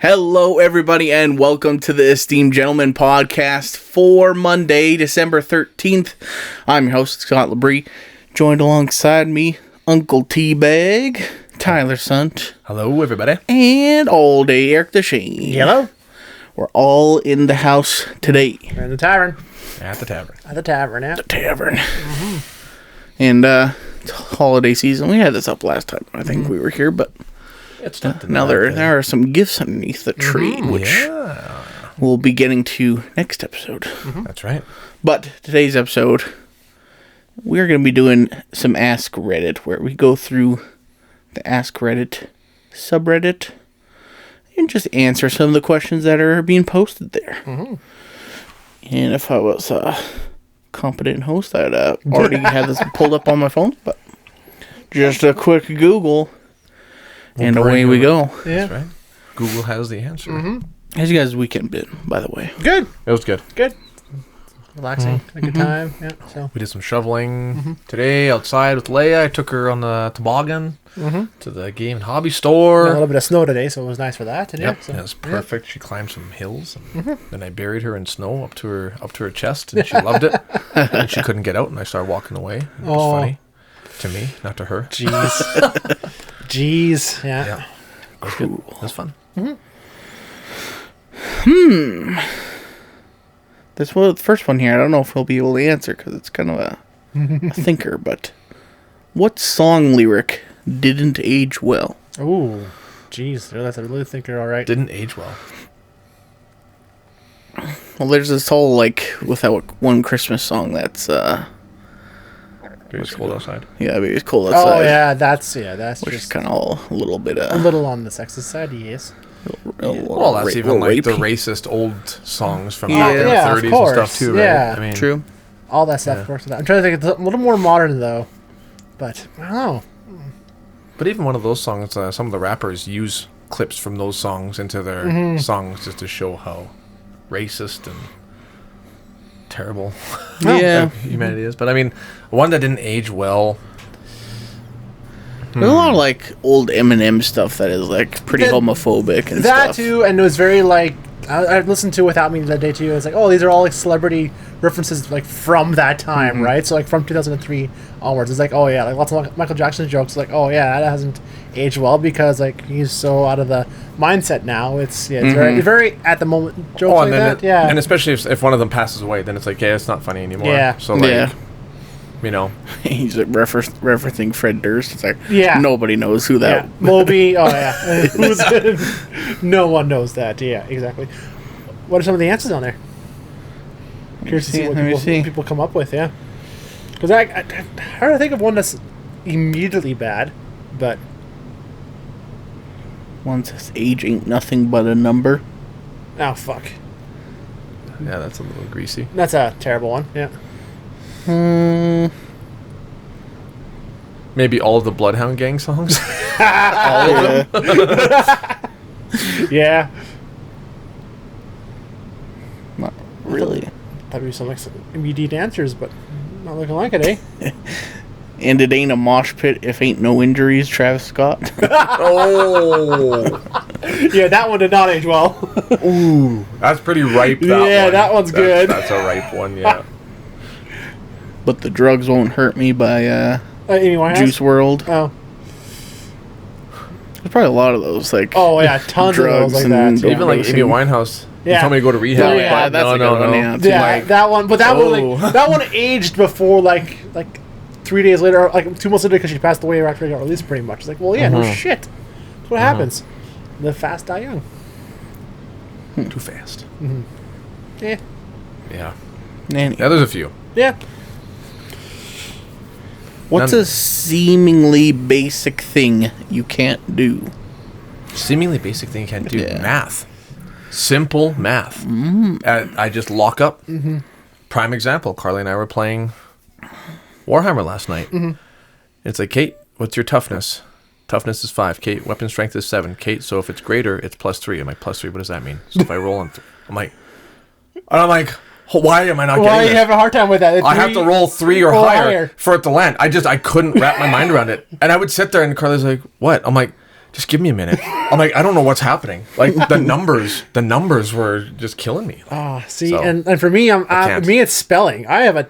Hello, everybody, and welcome to the Esteemed Gentlemen podcast for Monday, December 13th. I'm your host, Scott Labrie. Joined alongside me, Uncle T-Bag, Tyler Sunt. Hello, everybody. And all day Eric DeShane. Hello. We're all in the house today. We're in the tavern. At the tavern. At the tavern, yeah. The tavern. Mm-hmm. And it's holiday season. We had this up last time. I think we were here, but It's not now there are some gifts underneath the tree, which we'll be getting to next episode. Mm-hmm. That's right. But today's episode, we're going to be doing some Ask Reddit, where we go through the Ask Reddit subreddit and just answer some of the questions that are being posted there. Mm-hmm. And if I was a competent host, I'd already have this pulled up on my phone, but just a quick Google, and away we go. Yeah. That's right. Google has the answer. Mm-hmm. How's you guys' weekend been, by the way? Good. It was good. Good. Relaxing. A good time. Yeah. So. We did some shoveling today outside with Leia. I took her on the toboggan to the game and hobby store. A little bit of snow today, so it was nice for that. Today. Yep, So, it was perfect. She climbed some hills, and then I buried her in snow up to her chest, and she loved it. And she couldn't get out, and I started walking away. And it was funny to me, not to her. Jeez. Jeez. Yeah. Yeah, it was good. It was fun. This was the first one here. I don't know if we'll be able to answer because it's kind of a thinker, but what song lyric didn't age well? Ooh. Jeez. That's a really thinker, all right. Didn't age well. Well, there's this whole, with that one Christmas song that's, It's cold outside. yeah, Baby It's Cold Outside. Oh, yeah. That's Which is just kind of all a little bit, a little on the sexist side, yes. Well, that's even like the rapey. racist old songs from Yeah. back in the Yeah, of 30s and course. stuff too, right? Yeah. I mean, True. All that stuff, of course. I'm trying to think. It's a little more modern, though. But, I don't know. But even one of those songs, some of the rappers use clips from those songs into their songs just to show how racist and terrible Yeah. humanity is. But I mean, one that didn't age well. There's a lot of, old Eminem stuff that is, pretty That- homophobic and That stuff. too, and it was very I listened to it without me that day too. It's oh, these are all celebrity references from that time, right? So from 2003 onwards, it's oh yeah, lots of Michael Jackson jokes. Oh yeah, that hasn't aged well because he's so out of the mindset now. It's very, very at the moment jokes and that. Yeah, and especially if one of them passes away, then it's it's not funny anymore. Yeah. So you know, He's referencing Fred Durst. It's Yeah. nobody knows who that. yeah, Moby. Oh yeah, no one knows that. Yeah, exactly. What are some of the answers on there? Curious to see what people come up with. Yeah, because I hard to think of one that's immediately bad, but One says age ain't nothing but a number. oh fuck, yeah, that's a little greasy. that's a terrible one. Yeah. Maybe all of the Bloodhound Gang songs. All of them. Yeah. Not really. That'd be some immediate answers, but not looking like it, eh? And it ain't a mosh pit if ain't no injuries, Travis Scott. Oh, Yeah, that one did not age well. ooh, that's pretty ripe. Yeah, that one's good. That's a ripe one. Yeah. But the drugs won't hurt me by Amy Winehouse? Juice World. Oh. There's probably a lot of those. Oh yeah, tons of those drugs like and that. too. Even overdosing. Amy Winehouse. Yeah. You told me to go to rehab. Oh, yeah, but that's a good one, yeah. Yeah, that one. But that one, Oh. that one aged before like 3 days later, 2 months later, because she passed away after she got released. Pretty much. It's well, yeah, no shit. That's what happens. Live fast, die young. Too fast. Yeah. Yeah. Nanny. Yeah, there's a few. Yeah. What's None- a seemingly basic thing you can't do? Seemingly basic thing you can't do. Yeah. Math. Simple math. I just lock up. Prime example. Carly and I were playing Warhammer last night. It's Kate, what's your toughness? Toughness is 5. Kate, weapon strength is 7. Kate, so if it's greater, it's +3. I'm like, +3, what does that mean? So if I roll on I'm like, why am I not getting Why this? you have a hard time with that? I have to roll 3 or higher for it to land. I couldn't wrap my mind around it. And I would sit there and Carly's like, what? I'm like, just give me a minute. I'm like, I don't know what's happening. Like the numbers were just killing me. See, So, and for me, can't. me, it's spelling. I have a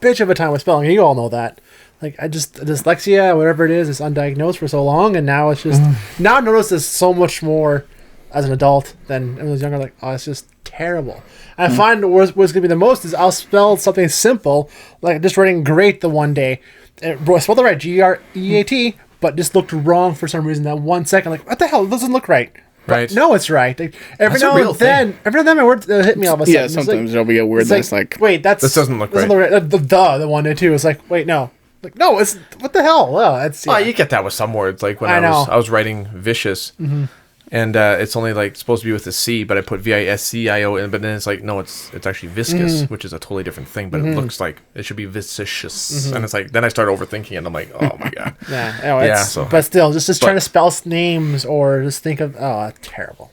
bitch of a time with spelling. You all know that. Like, I just, dyslexia, whatever it is undiagnosed for so long, and now it's just, now I notice this so much more as an adult than when I was younger. Like, oh, it's just terrible. I find what's going to be the most is I'll spell something simple, like just writing great the one day. It spelled it right, Great, but just looked wrong for some reason. That 1 second, like, what the hell? It doesn't look right. Right. But no, it's right. Like, every That's a now real and then, my words hit me all of a sudden. Yeah, It's sometimes like, there'll be a word it's that's like, wait, This doesn't look right. The one day too. It's like, wait, no. Like, no, it's, what the hell? Well, that's, Oh, you get that with some words. Like when I know. I was writing vicious, and it's only like supposed to be with a C, but I put VISCIO in, but then it's like, no, it's actually viscous, which is a totally different thing. But it looks like it should be vicious, and it's like then I start overthinking it. And I'm like, oh my god. yeah, so- but still, just trying to spell names or just think of, terrible.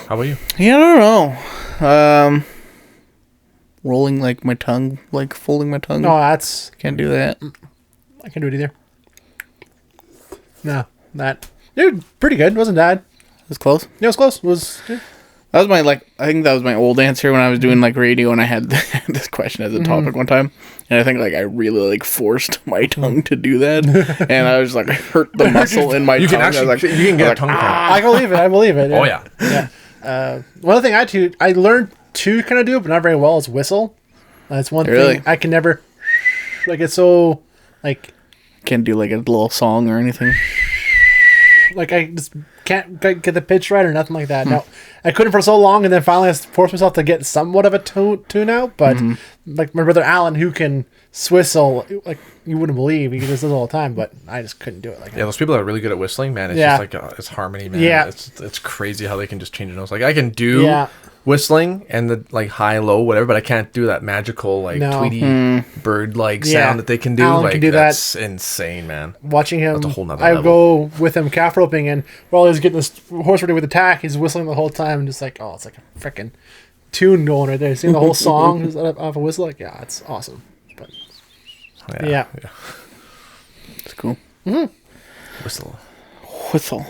How about you? yeah, I don't know. Rolling like my tongue, like folding my tongue. No, that's, Can't do that. I can't do it either. No, that, dude, pretty good. Wasn't bad. It's close. Yeah, it was close. That was my, like, I think that was my old answer when I was doing, like, radio, and I had this question as a topic one time. And I think, like, I really, like, forced my tongue to do that. And I was, like, hurt the muscle in my You tongue. can actually, I was like, you can get a tongue cramp. I believe it. Oh yeah. Yeah. One other thing I learned to kind of do, but not very well, is whistle. That's one Really? thing I can never, like, it's so, like, can't do, like, a little song or anything. like, I just can't get the pitch right or nothing like that. No, I couldn't for so long, and then finally I forced myself to get somewhat of a tune out. But like my brother Alan, who can swistle, like you wouldn't believe, he does this all the time. But I just couldn't do it like that. Yeah, those people that are really good at whistling, man, it's just like it's harmony, man. Yeah. It's crazy how they can just change a notes. Like I can do Yeah. whistling and the like high, low, whatever, but I can't do that magical like No. tweety bird like Yeah. sound that they can do. Alan like can do that. that's insane, man. Watching him, That's a whole nother I level. go with him calf roping, and while he's getting this horse ready with attack, he's whistling the whole time, and just like, oh, it's like a freaking tune going right there. Seeing the whole song just off a whistle, like, yeah, it's awesome. But yeah. It's cool. Whistle. Whistle.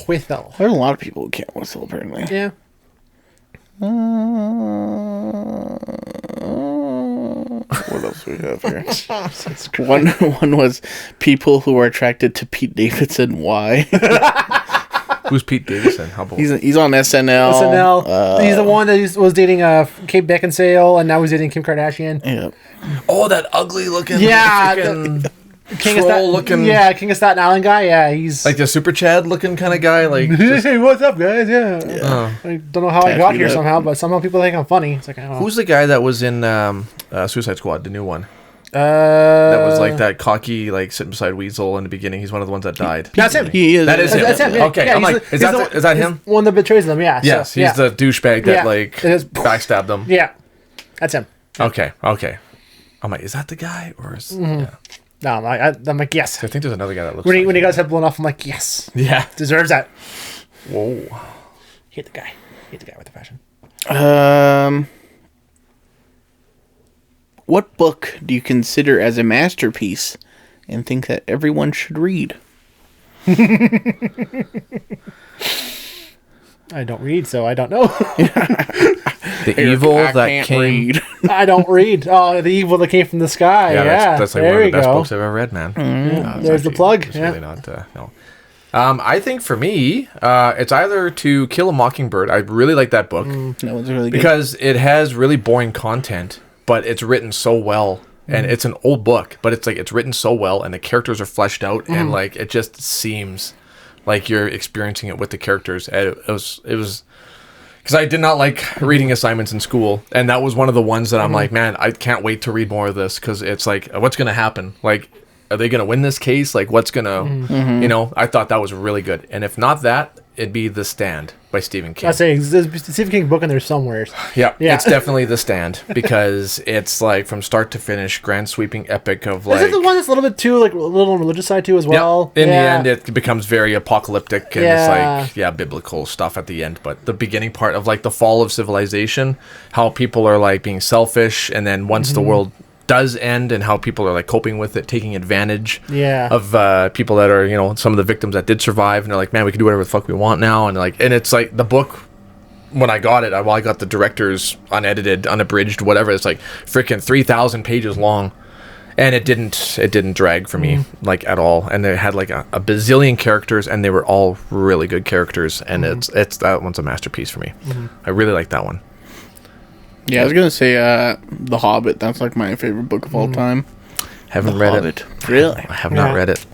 Whistle. There's a lot of people who can't whistle, apparently. Yeah. What else do we have here? One was people who are attracted to Pete Davidson. Why? Who's Pete Davidson? How about He's on SNL. SNL. He's the one that was dating Kate Beckinsale, and now he's dating Kim Kardashian. Yeah. oh, that ugly looking Yeah, freaking King of troll looking King of Staten Island guy. Yeah, he's like the Super Chad looking kind of guy. Like just, hey, what's up, guys? Yeah. I don't know how I got Tattooed here up. somehow, but somehow people think I'm funny. It's like, I don't know. who's the guy that was in Suicide Squad, the new one? That That was like that cocky, like sitting beside Weasel in the beginning. He's one of the ones that died. That's him. He is. That is him. That's him. Yeah. Okay, Yeah, I'm he's like, the- is he's that the- is that he's him? one that betrays them. Yeah. Yes, so, he's the douchebag that Yeah. like It is- backstabbed them. Yeah, that's him. Okay. I'm like, is that the guy or is? Mm-hmm. Yeah. No, I'm like, yes. I think there's another guy that looks. When he like got his head blown off, I'm like, yes, yeah. deserves that. Whoa. Hate the guy. Hate the guy with the fashion. What book do you consider as a masterpiece and think that everyone should read? I don't read, so I don't know. The evil I that can't came. read. I don't read. Oh, the evil that came from the sky. Yeah, that's like there one of you the best go. books I've ever read, man. It's There's the plug, It's yeah. really not. No. I think for me, it's either To Kill a Mockingbird. I really like that book That was really good. because it has really boring content, but it's written so well. And it's an old book, but it's like it's written so well, and the characters are fleshed out, and like it just seems like you're experiencing it with the characters. And it was because I did not like reading assignments in school, and that was one of the ones that I'm like, man, I can't wait to read more of this because it's like, what's gonna happen? Like, are they gonna win this case? Like, what's gonna, you know? I thought that was really good, and if not that, it'd be The Stand by Stephen King. I say there's a Stephen King book in there somewhere. Yeah, Yeah. it's definitely The Stand because it's like from start to finish, grand sweeping epic of like. Is it the one that's a little bit too like a little on the religious side too as well? In the end, it becomes very apocalyptic and Yeah. it's like biblical stuff at the end. But the beginning part of like the fall of civilization, how people are like being selfish, and then once the world does end and how people are like coping with it, taking advantage Yeah. of people that are, you know, some of the victims that did survive, and they're like, man, we can do whatever the fuck we want now, and it's like the book. When I got it, I got the director's unedited, unabridged, whatever. It's like freaking 3,000 pages long, and it didn't drag for me like at all. And it had like a bazillion characters, and they were all really good characters. And it's that one's a masterpiece for me. I really like that one. Yeah, I was gonna say The Hobbit. That's like my favorite book of all time. Haven't read it. Really? I have not read it.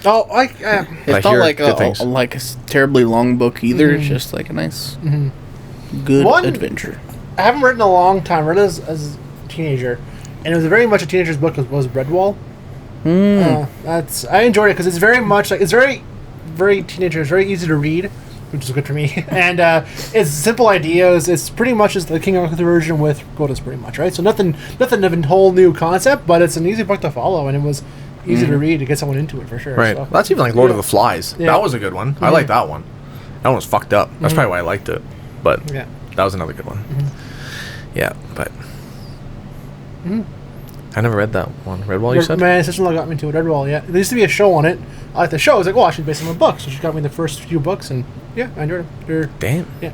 Oh, It's not like a terribly long book either. It's just like a nice, good adventure. I haven't read in a long time. I read it as a teenager, and it was very much a teenager's book. Was Redwall. I enjoyed it because it's very much like it's very, very teenager. It's very easy to read, which is good for me. And it's simple ideas. It's pretty much just the King Arthur version with quotas, pretty much, right? So nothing of a whole new concept, but it's an easy book to follow, and it was easy to read to get someone into it for sure. Right. So. That's even like Lord of the Flies. Yeah. That was a good one. I like that one. That one was fucked up. That's probably why I liked it. But that was another good one. Yeah, but I never read that one. Redwall, you said? My sister-in-law got me into it. Redwall, yeah. There used to be a show on it. I like the show. I was like, well, she's based on a book. So she got me the first few books, and yeah, I enjoyed them. Damn. Yeah.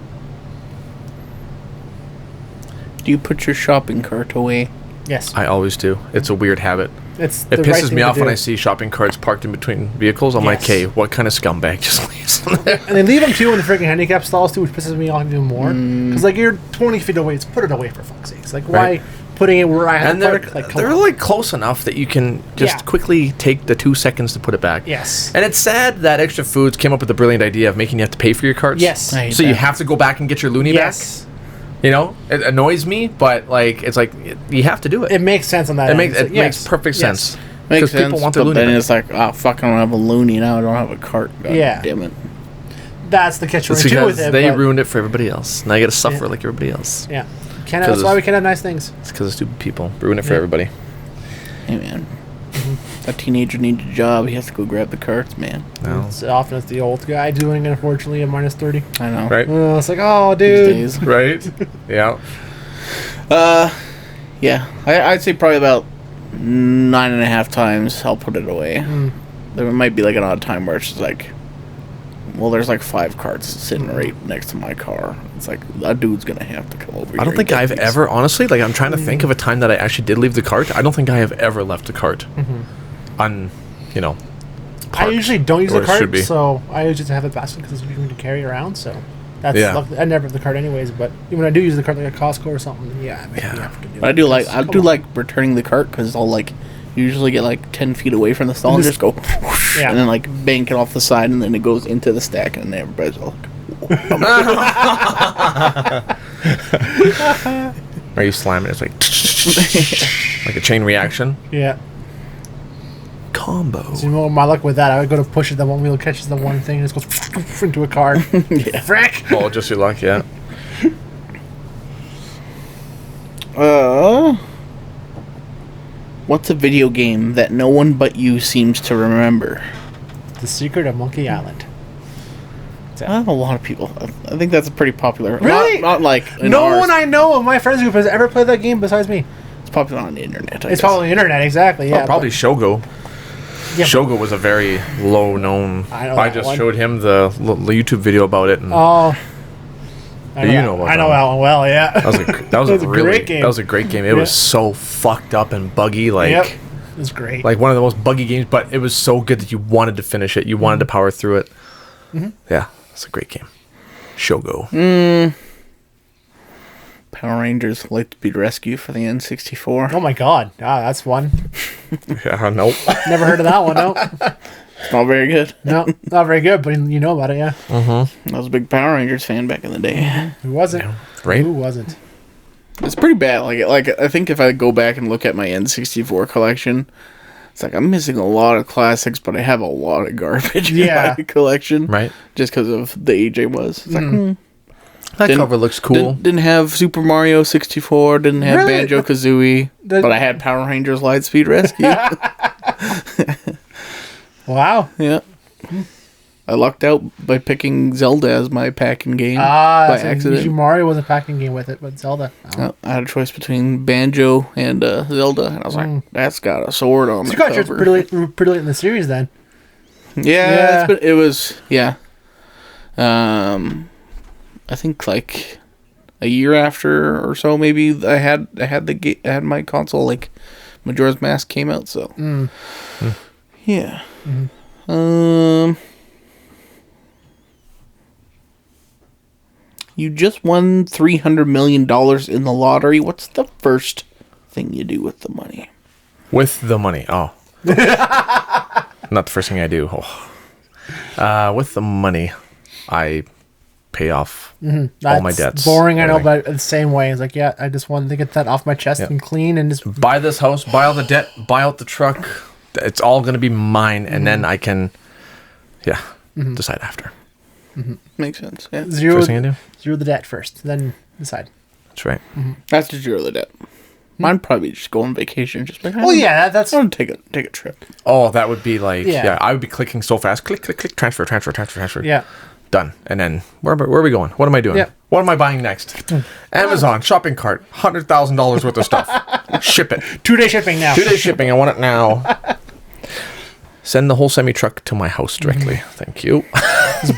Do you put your shopping cart away? Yes. I always do. It's a weird habit. It pisses me off when I see shopping carts parked in between vehicles. I'm like, hey, what kind of scumbag just leaves them there? And they leave them too in the freaking handicap stalls too, which pisses me off even more. Because like you're 20 feet away, just put it away for fuck's sakes. Like why putting it where I have to park? Like they're like close enough that you can just quickly take the 2 seconds to put it back. Yes. And it's sad that Extra Foods came up with the brilliant idea of making you have to pay for your carts. Yes. So you have to go back and get your loony back. You know, it annoys me, but like it's like you have to do it. It makes sense on that. It makes perfect sense. Makes sense. People want their but loony then back. it's like, oh fuck, I don't have a loony now. I don't have a cart. God damn it. That's the catch-22 It's with because it. they ruined it for everybody else. Now you got to suffer like everybody else. Yeah. That's why we can't have nice things. It's because of stupid people. Ruin it for everybody. Hey man, a teenager needs a job. He has to go grab the carts, man. No. It's often it's the old guy doing it, unfortunately, at minus 30. I know. Right? It's like, oh, dude. These days. Right? Yeah. Yeah. I'd say probably about 9.5 times I'll put it away. There might be like an odd time where it's just like, well, there's like 5 carts sitting right next to my car. It's like, a dude's gonna have to come over here. I don't think I've ever, honestly, like I'm trying to think of a time that I actually did leave the cart. I don't think I have ever left the cart on, parked, I usually don't use the or it should cart, be. so I usually just have a basket because it's easy to carry around, so that's I never have the cart anyways, but when I do use the cart like at Costco or something, I have to do it. But I do like returning the cart because I'll like usually get like 10 feet away from the stall and just go whoosh, and then like bank it off the side, and then it goes into the stack, and then everybody's all like, Are you slamming it? It's like like a chain reaction. Yeah. Combo. So, my luck with that, I would go to push it, the one wheel catches the one thing, and it just goes into a car. Frick! Oh, just your luck, yeah. What's a video game that no one but you seems to remember? The Secret of Monkey Island. Not a lot of people. I think that's a pretty popular. Really? Not like in no ours. one I know of my friends group has ever played that game besides me. It's popular on the internet. It's probably the internet, exactly. Yeah, Probably Shogo. Yeah, Shogo was a very low known. I just showed him the YouTube video about it. And oh. I know about I know that that one well, yeah. That was a really, great game. That was a great game. It was so fucked up and buggy, like it was great. like one of the most buggy games, but it was so good that you wanted to finish it. You wanted to power through it. Yeah, it's a great game. Shogo. Power Rangers Lightspeed Rescue for the N64. Oh my god, that's one. Yeah, nope. Never heard of that one. No, It's not very good. no, not very good. But you know about it, yeah. I was a big Power Rangers fan back in the day. Who wasn't? Right? Who wasn't? It's pretty bad. Like I think if I go back and look at my N64 collection, it's like I'm missing a lot of classics, but I have a lot of garbage in my collection. Right. Just because of the age I was. It's like, That cover looks cool. Didn't have Super Mario 64. Didn't have Banjo Kazooie. But I had Power Rangers Lightspeed Rescue. Wow. Yeah. I lucked out by picking Zelda as my packing game by by accident. Usually Mario was a packing game with it, but Zelda. Oh. I had a choice between Banjo and Zelda, and I was like, "That's got a sword on So the you got yours cover." pretty late in the series then. Yeah. It was I think like a year after or so, maybe I had my console, like Majora's Mask came out. So yeah. You just won $300 million in the lottery. What's the first thing you do with the money? With the money. Oh. Not the first thing I do. Oh. With the money, I pay off all my debts. Boring, I know, but the same way. It's like, yeah, I just wanted to get that off my chest and clean and just buy this house, buy all the debt, buy out the truck. It's all going to be mine, and then I can, decide after. Makes sense. Yeah. zero First thing I do. zero the debt first, then decide. That's right. That's to zero the debt. Mine probably just go on vacation. Just like, Well, yeah, that's I want to take a trip. Oh, that would be like, Yeah. I would be clicking so fast. Click, click, click, transfer. yeah. Done. And then, where are we going? What am I doing? Yeah. What am I buying next? Amazon, shopping cart, $100,000 worth of stuff. Ship it. 2-day shipping now. 2 day shipping. I want it now. Send the whole semi-truck to my house directly. Thank you.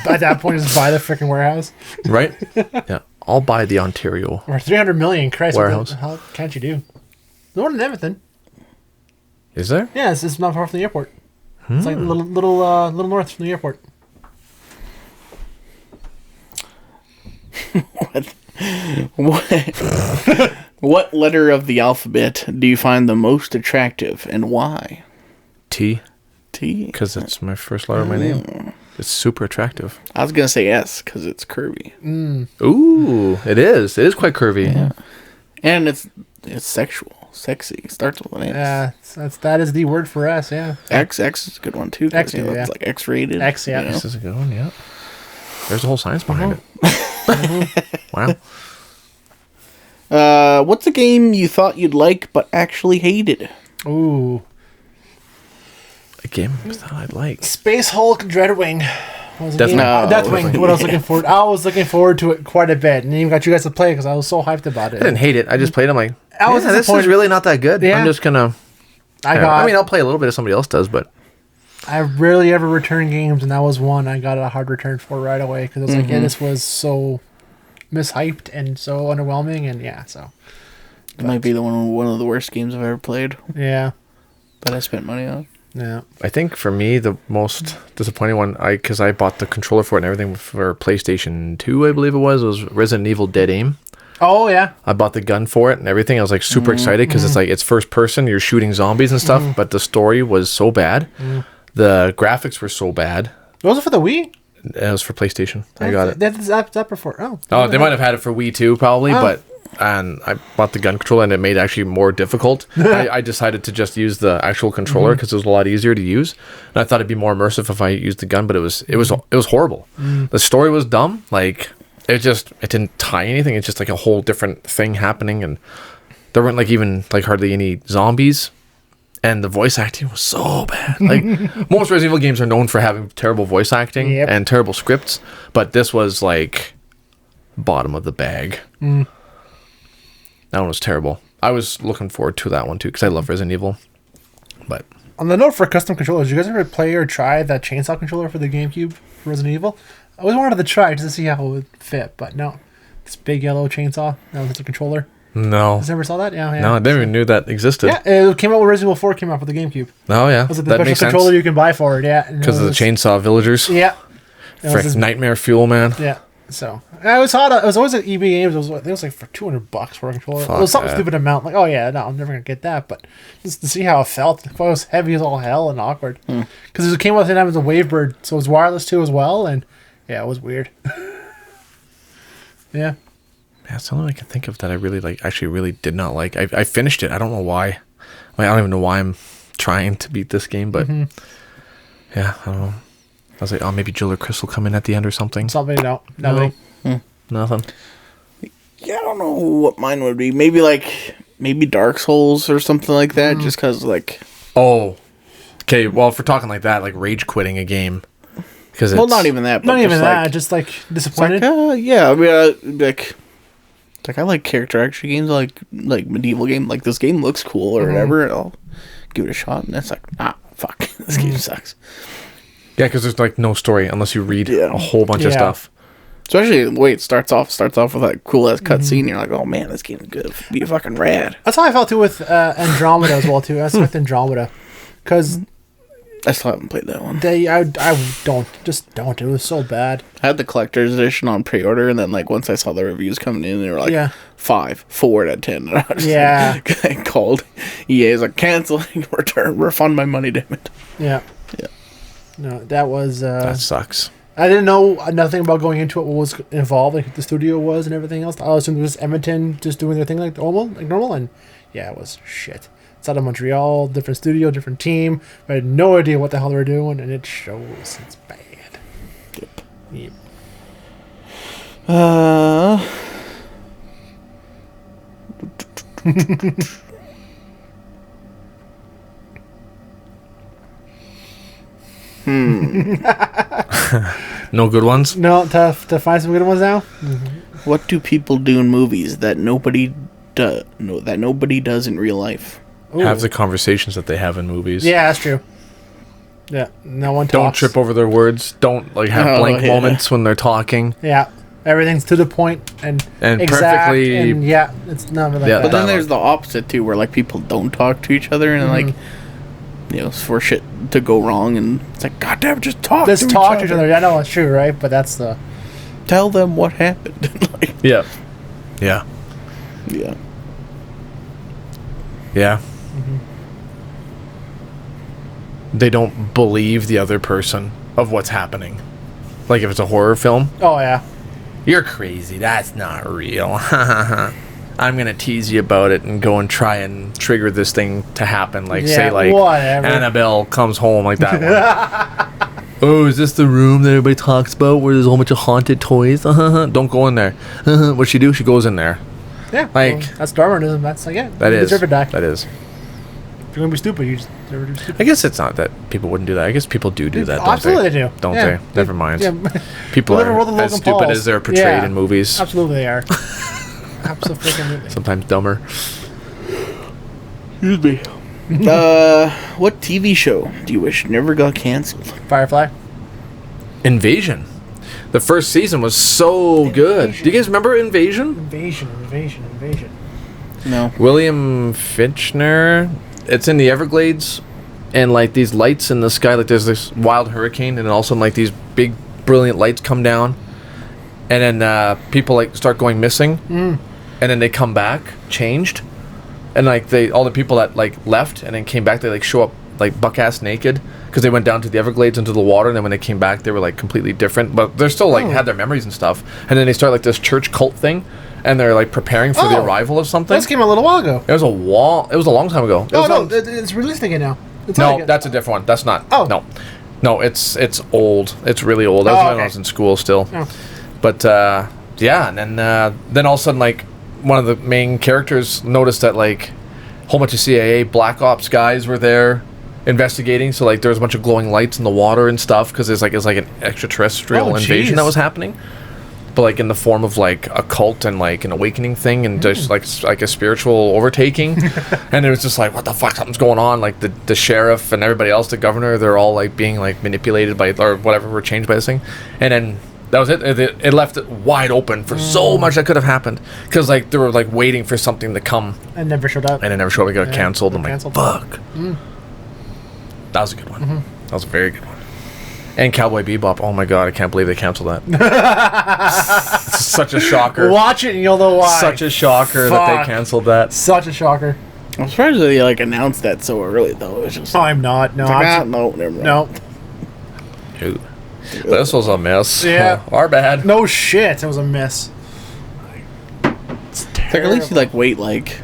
At that point, just buy the freaking warehouse. Right? Yeah. I'll buy the Ontario. Or 300 million. Christ, Warehouse. what the hell can't you do? No one in Everton. Is there? Yeah, it's not far from the airport. It's like a little north from the airport. What letter of the alphabet do you find the most attractive, and why? T. T. Because it's my first letter of my name. It's super attractive. I was gonna say S because it's curvy. Ooh, it is. It is quite curvy. Yeah. And it's sexual, sexy. It starts with an S. Yeah, that is the word for us. Yeah. X is a good one too. 'Cause, X, you know, yeah. it's like X-rated. X, yeah. you know? This is a good one, yeah. There's a whole science behind it. Wow. What's a game you thought you'd like but actually hated? Ooh. A game I thought I'd like. Space Hulk Dreadwing. Was a Deathwing. game- No. Deathwing. What I was looking forward. I was looking forward to it quite a bit, and even got you guys to play because I was so hyped about it. I didn't hate it. I just played. I'm like, I was this is disappointed. really not that good. Yeah. I'm just gonna. I mean, I'll play a little bit if somebody else does, but I rarely ever return games, and that was one I got a hard return for right away because I was like, yeah, this was so mishyped and so underwhelming, and yeah, so It might be one of the worst games I've ever played, yeah, but I spent money on. yeah. I think for me the most disappointing one, because I bought the controller for it and everything for PlayStation 2, I believe it was Resident Evil Dead Aim. Oh yeah, I bought the gun for it and everything. I was like super excited because it's like it's first person, you're shooting zombies and stuff, but the story was so bad. The graphics were so bad. was it for the Wii? It was for PlayStation. I got it. That's that before. Oh, they might have had it for Wii too, probably, and I bought the gun controller and it made it actually more difficult. I decided to just use the actual controller because it was a lot easier to use, and I thought it'd be more immersive if I used the gun, but it was horrible. The story was dumb. Like it didn't tie anything. It's just like a whole different thing happening, and there weren't like even like hardly any zombies. And the voice acting was so bad. Like most Resident Evil games are known for having terrible voice acting and terrible scripts, but this was like bottom of the bag. That one was terrible. I was looking forward to that one too because I love Resident Evil. But On the note for custom controllers, did you guys ever play or try that chainsaw controller for the GameCube for Resident Evil? I always wanted to try just to see how it would fit, but no. This big yellow chainsaw, that was the controller. no, You guys ever saw that? Yeah. no, I never even knew that existed. Yeah, it came out when Resident Evil 4 came out for the GameCube. Oh yeah, It was like the that special makes controller sense you can buy for it, yeah. because of the chainsaw villagers. Yeah. It was Frick, this- nightmare fuel, man. Yeah. So I was hot. It was always at EB Games. It was like for $200 for a controller. It was some that. stupid amount. Like, oh yeah, no, I'm never gonna get that. But just to see how it felt, it was heavy as all hell and awkward. Because it came out at the same time as a Wavebird, so it was wireless too as well. And yeah, it was weird. Yeah. Yeah, it's something I can think of that I really like. Actually, really did not like. I finished it. I don't know why. I don't even know why I'm trying to beat this game, but yeah, I don't know. I was like, oh, maybe Jill or Chris will come in at the end or something. Something no, nothing. Nothing. Yeah, I don't know what mine would be. Maybe Dark Souls or something like that. Just because, like, Oh, okay. Well, if we're talking like that, like rage quitting a game, Because Well, not even that. But Not even just that. like, Just like it's disappointed. like, yeah. I mean, like I like character action games, like medieval game. Like this game looks cool or whatever. And I'll give it a shot, and it's like, fuck, this game sucks. yeah, because there's like no story unless you read Yeah. a whole bunch of Yeah. stuff. Especially the way it starts off with like cool ass cutscene. You're like, oh man, this game's good. Be fucking rad. That's how I felt too with Andromeda as well too. I with Andromeda, because I still haven't played that one. I don't. It was so bad. I had the collector's edition on pre-order, and then like once I saw the reviews coming in, they were like Yeah. 5, 4 out of 10. And I was just Yeah. like, I called EA's like canceling, return, refund my money, damn it. Yeah. Yeah. No, that was. That sucks. I didn't know nothing about going into it. What was involved, like the studio was and everything else. I assumed it was Edmonton just doing their thing like normal, and yeah, it was shit. It's out of Montreal, different studio, different team. I had no idea what the hell they were doing, and it shows. It's bad. Yep. No good ones? No, to find some good ones now. What do people do in movies that nobody does in real life? Ooh. Have the conversations that they have in movies. Yeah, that's true. Yeah, no one talks. Don't trip over their words. Don't like have Oh, blank yeah. moments when they're talking. Yeah, everything's to the point and exact, perfectly. and yeah, it's none of like Yeah, that. But then dialogue. there's the opposite too, where like people don't talk to each other, and like, for shit to go wrong, and it's like, God damn, just talk. Let's talk to each other. I know it's true, right? But that's the Tell them what happened. Like, Yeah. Yeah. yeah. Yeah. They don't believe the other person of what's happening. Like if it's a horror film, oh yeah. you're crazy. That's not real. I'm gonna tease you about it and go and try and trigger this thing to happen. Like Yeah, say like whatever. Annabelle comes home like that one. Oh, is this the room that everybody talks about where there's a whole bunch of haunted toys? Don't go in there. What she do? She goes in there. Yeah, Like- well, that's Darwinism. That's like That you is. deserve to die. That is. If you're gonna be stupid, you just deserve to be stupid. I guess it's not that people wouldn't do that. I guess people do that, don't Absolutely they? they do. Don't Yeah. they? Never mind. Yeah. People Whatever are world of as Logan stupid Paul's. as they're portrayed Yeah. in movies. Absolutely they are. Absolutely. Sometimes dumber. Excuse me. What TV show do you wish never got canceled? Firefly. Invasion. The first season was so good. Do you guys remember Invasion? Invasion. No. William Fichtner. It's in the Everglades, and like these lights in the sky, like there's this wild hurricane, and all of a sudden like these big brilliant lights come down, and then people like start going missing, and then they come back changed, and like all the people that like left and then came back, they like show up like buck ass naked because they went down to the Everglades into the water, and then when they came back they were like completely different, but they're still like had their memories and stuff, and then they start like this church cult thing, and they're like preparing for the Oh. arrival of something. This came a little while ago. It was a long time ago. It Oh was no, on- it's released again now. It's no, like that's a different one. That's not. Oh. No, it's old. It's really old. That was Oh, when I okay. was in school still. Oh. But yeah, and then all of a sudden, like one of the main characters noticed that like a whole bunch of CIA Black Ops guys were there investigating. So like there was a bunch of glowing lights in the water and stuff because it's like an extraterrestrial Oh, invasion jeez. that was happening. But like in the form of like a cult and like an awakening thing and just like a spiritual overtaking, and it was just like what the fuck, something's going on. Like the sheriff and everybody else, the governor, they're all like being like manipulated by or whatever, were changed by this thing, and then that was it. It left it wide open for so much that could have happened because like they were like waiting for something to come and never showed up. and it never showed up. It got Yeah, canceled. got I'm like canceled. fuck. That was a good one. That was a very good one. And Cowboy Bebop. Oh my god, I can't believe they canceled that. It's such a shocker. Watch it and you'll know why. Such a shocker that Fuck. they canceled that. Such a shocker. I'm surprised that they like announced that so early though. It's just I'm not. No. it's like, I'm- no, never mind. no. Dude, this was a mess. Yeah. Our bad. No shit. It was a miss. It's like at least you like wait like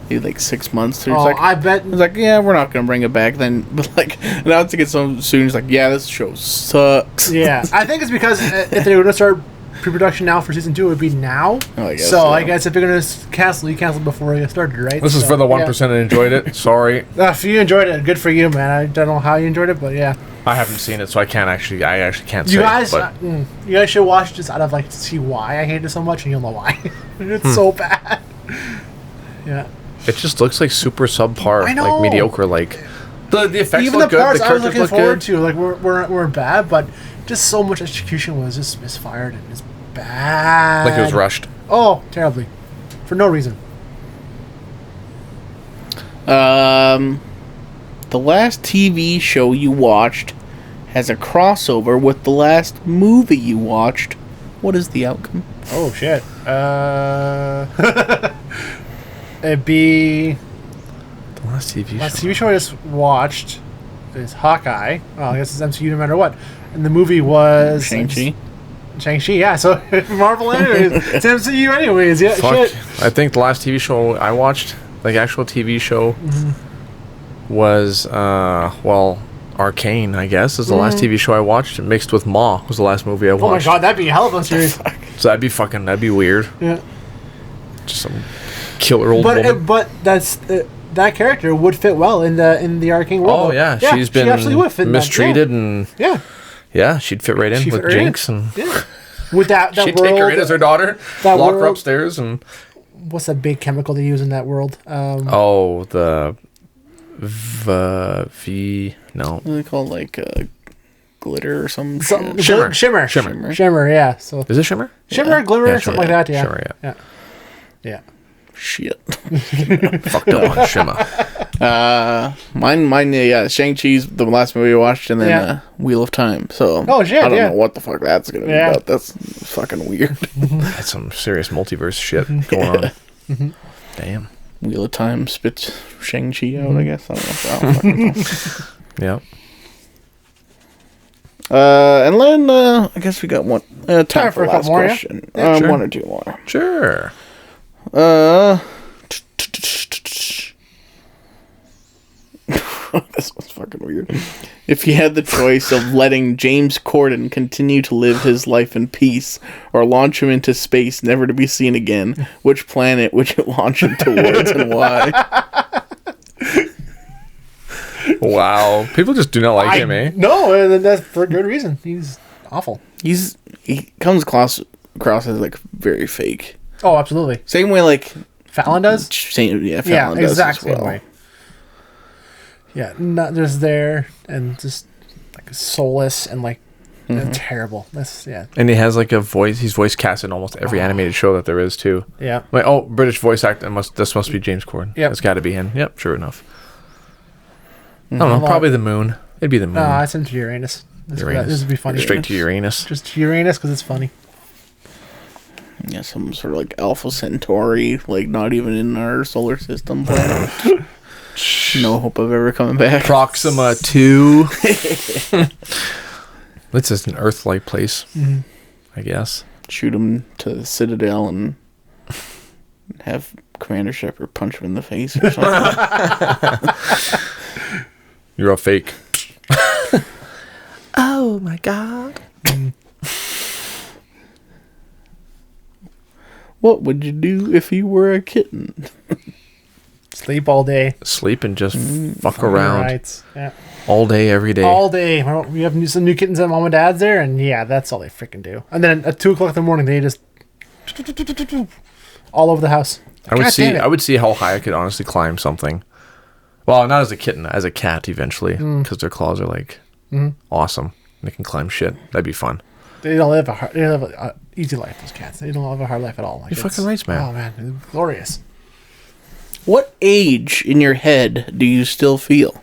maybe like 6 months. Or Oh, it's like I bet. it's like yeah, we're not gonna bring it back then. But like announcing it so soon, it's like yeah, this show sucks. Yeah, I think it's because if they were to start pre-production now for season 2, it would be now. Oh, I guess so so. I guess if you're gonna cancel, you cancel before you started, right? This is So, for the yeah. 1% that enjoyed it. Sorry. If you enjoyed it, good for you, man. I don't know how you enjoyed it, but yeah. I haven't seen it, so I actually can't say. You guys, but you guys should watch just out of like to see why I hate it so much, and you'll know why. It's so bad. Yeah. it just looks like super subpar, I know. like mediocre. Like the effects Even look the good, parts the I was characters looking look forward good. to, like, were bad, but just so much execution was just misfired and just bad. Like it was rushed. Oh, terribly, for no reason. The last TV show you watched has a crossover with the last movie you watched. What is the outcome? Oh shit. It'd be The last TV last show. TV show I just watched is Hawkeye. Well, I guess it's MCU no matter what. And the movie was Shang-Chi? Shang-Chi, yeah. So Marvel anyways, it's MCU anyways. Yeah, Fuck. shit. I think the last TV show I watched, like actual TV show, was Arcane. I guess is the last TV show I watched. Mixed with Maw was the last movie I watched. Oh my god, that'd be a hell of a series. So that'd be weird. Yeah. Just some killer old woman. But that's that character would fit well in the Arcane world. Oh yeah, she's she been absolutely would fit in that, mistreated and yeah. she'd fit right in She'd with fit right in. Jinx and Yeah. With that she'd world, take her in as her daughter, that lock her world- upstairs and what's that big chemical they use in that world? the no. What do they call it, like glitter or some Something- shit? Shimmer. Shimmer, yeah. So Is it Shimmer? Shimmer, glitter, Yeah, something like that, yeah. Shimmer, yeah. Yeah. Shit. Fucked up on Shimmer. Mine, yeah, Shang-Chi's the last movie I watched, and then Yeah. Wheel of Time. So Oh, shit, I don't yeah. know what the fuck that's gonna be Yeah. about. That's fucking weird. That's some serious multiverse shit going on. Damn. Wheel of Time spits Shang-Chi out, I guess. I don't know. Fucking know. Yeah. And then I guess we got one time for for a last couple more, yeah? question. Yeah, sure. One or two more. Sure. This one's fucking weird. If you had the choice of letting James Corden continue to live his life in peace or launch him into space never to be seen again, which planet would you launch him towards and why? Wow. People just do not like him, eh? No, and that's for good reason. He's awful. He comes across as like very fake. Oh, absolutely. Same way like Fallon does? Fallon Yeah, does as exactly. well. Way. Yeah, not just there and just like soulless and like terrible. That's And he has like a voice. He's voice cast in almost every animated show that there is too. yeah. Like, oh, British voice actor. This must be James Corden. Yep. It's got to be him. Yep, sure enough. I don't know. Probably the moon. It'd be the moon. I sent him to Uranus. This would be funny. Straight to Uranus. Just to Uranus because it's funny. Yeah, some sort of like Alpha Centauri, like not even in our solar system planet. No hope of ever coming back. Proxima 2. It's just an Earth-like place, I guess. Shoot him to the Citadel and have Commander Shepard punch him in the face or something. You're a fake. Oh my god. What would you do if you were a kitten? Sleep all day. Sleep and just fuck around Right. Yeah. all day, every day. All day. We have some new kittens at mom and dad's there, and yeah, that's all they freaking do. And then at 2 o'clock in the morning, they just all over the house. I would God see. damn it. I would see how high I could honestly climb something. Well, not as a kitten, as a cat eventually, because their claws are like awesome. They can climb shit. That'd be fun. They don't live a easy life. Those cats. They don't have a hard life at all. Like, You're fucking right, man. Oh man, it's glorious. What age in your head do you still feel?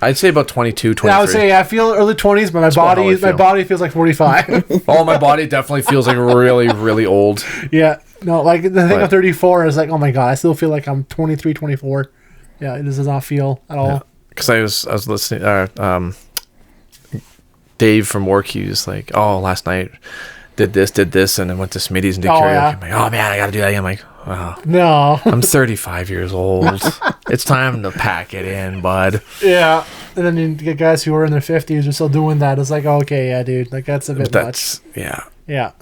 I'd say about 22, 23. Yeah, I would say I feel early 20s, but about how I feel. my body feels like 45. Oh, my body definitely feels like really, really old. Yeah, no, like the thing But- of 34 is like, oh my god, I still feel like I'm 23, 24. Yeah, it does not feel at all. Because I was listening. Dave from work, he was like, "Oh, last night did this, and then went to Smitty's and did karaoke." yeah. I'm like, "Oh man, I gotta do that again." I'm like, "Wow, No. I'm 35 years old. It's time to pack it in, bud." Yeah, and then you get guys who are in their 50s who are still doing that. It's like, okay, yeah, dude, like that's a bit That's yeah. much. Yeah.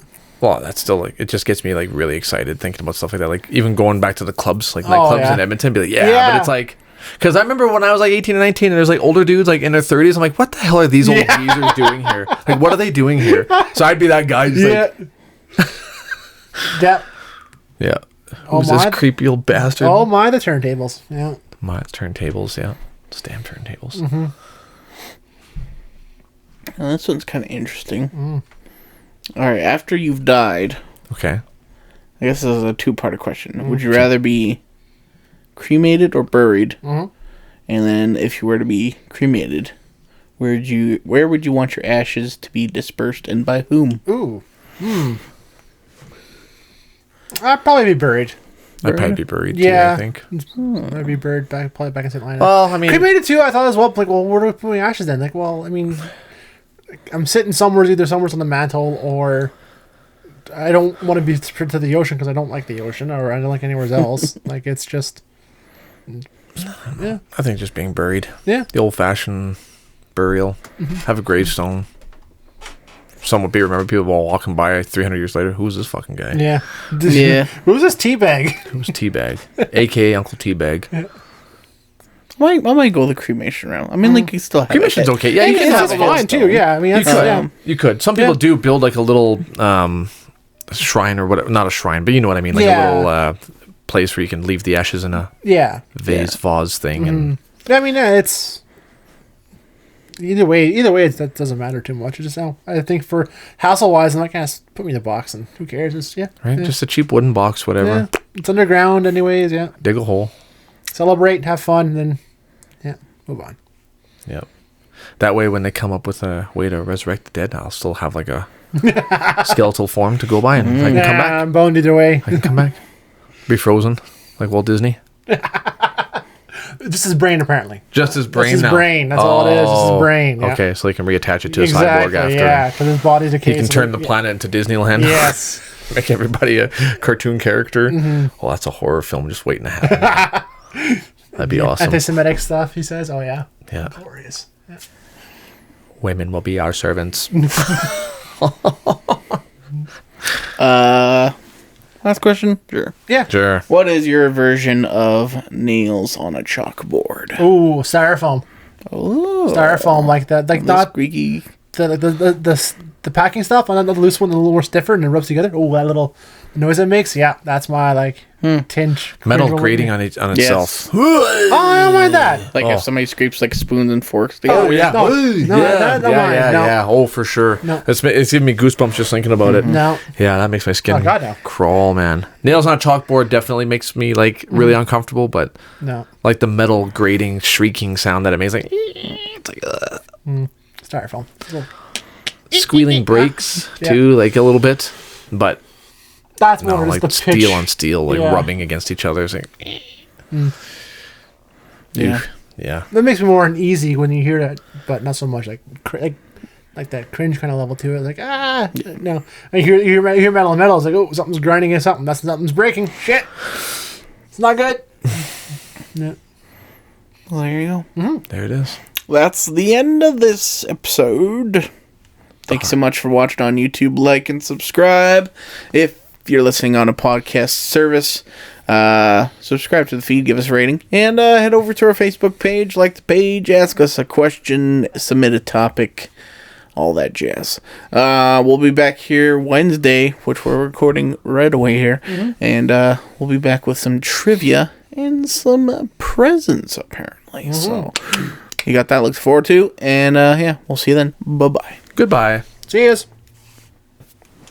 Well, that's still like it just gets me like really excited thinking about stuff like that. Like even going back to the clubs, like Oh, nightclubs yeah. in Edmonton, be like, yeah, Yeah. but it's like Because I remember when I was like 18 and 19, and there's like older dudes like in their 30s. I'm like, what the hell are these old geezers doing here? Like, what are they doing here? So I'd be that guy. Just Yep. Yeah. Who's this creepy old bastard? Oh my, the turntables. Yeah. My turntables, yeah. Damn turntables. Mm-hmm. Well, this one's kind of interesting. All right, after you've died, Okay. I guess this is a two-part question. Would you rather be cremated or buried? Mm-hmm. And then, if you were to be cremated, where would you want your ashes to be dispersed, and by whom? Ooh. I'd probably be buried. I'd probably be buried, too, Yeah. I think. I'd be buried probably back in St. Linus. Well, I mean... Cremated too, I thought as well. Like, well, where do I put my ashes then? Like, well, I mean, I'm sitting somewhere, either somewhere on the mantle, or I don't want to be spread to the ocean because I don't like the ocean, or I don't like anywhere else. Like, it's just... Yeah. I think just being buried. Yeah. The old-fashioned burial. Have a gravestone. Someone would be remembered. People will walking by 300 years later. Who's this fucking guy? Yeah. Who's this teabag? Who's Teabag? A.K.A. Uncle Teabag. I might go the cremation route. I mean, like, you still have Cremation's okay. Yeah, you can have It's a fine too. Yeah, I mean, You that's, could. yeah. You could. Some people do build like a little shrine or whatever. Not a shrine, but you know what I mean. Like a little place where you can leave the ashes in a vase thing. And I mean, it's either way. That doesn't matter too much. It's just I think for hassle wise, I'm like, put me in the box and who cares? It's, right, just a cheap wooden box, whatever. Yeah. It's underground, anyways. Yeah, Dig a hole. celebrate, have fun, and then move on. Yep. That way, when they come up with a way to resurrect the dead, I'll still have like a skeletal form to go by, and I can come back. I'm boned either way. I can come back. Be frozen, like Walt Disney. Just his brain, apparently. Just his brain. Just his now. brain. That's all it is. Just his brain. Yeah. Okay, so they can reattach it to a Exactly. cyborg after. Yeah, because his body's a case. He can turn the planet into Disneyland. Yes. Make everybody a cartoon character. Well, that's a horror film just waiting to happen. That'd be awesome. Anti-Semitic stuff, he says. Oh, yeah. Yeah. Glorious. Yeah. Women will be our servants. Last question? Sure. Yeah. Sure. What is your version of nails on a chalkboard? Ooh, styrofoam. Oh. Styrofoam like that. Like Not not squeaky. the packing stuff, and then the loose one, a little more stiffer, and it rubs together. Oh, that little noise it makes. Yeah, that's my tinge. Metal cringe grating moment. on itself. Oh, I don't mind that. Like if somebody scrapes like spoons and forks together. Oh yeah, No, yeah, that- no, yeah. no. Oh, for sure. No. It's giving me goosebumps just thinking about it. No. Yeah, that makes my skin Oh, God, no. crawl, man. Nails on a chalkboard definitely makes me like really uncomfortable, but No. like the metal grating, shrieking sound that it makes, like it's like Styrofoam. squealing brakes Yeah. too, like a little bit, but That's no, more like just the pitch. steel on steel, like Yeah. rubbing against each other. It's like, Yeah. yeah. That makes me more uneasy when you hear that, but not so much like that cringe kind of level to it. Like no, and you hear metal and metal. It's like, oh, something's grinding against something. Something's breaking. Shit, it's not good. No. Well, there you go. There it is. That's the end of this episode. Thanks so much for watching on YouTube. Like and subscribe. If you're listening on a podcast service, subscribe to the feed, give us a rating, and head over to our Facebook page, like the page, ask us a question, submit a topic, all that jazz. We'll be back here Wednesday, which we're recording right away here, and we'll be back with some trivia and some presents, apparently. So you got that to look forward to, and we'll see you then. Bye-bye. Goodbye. Cheers.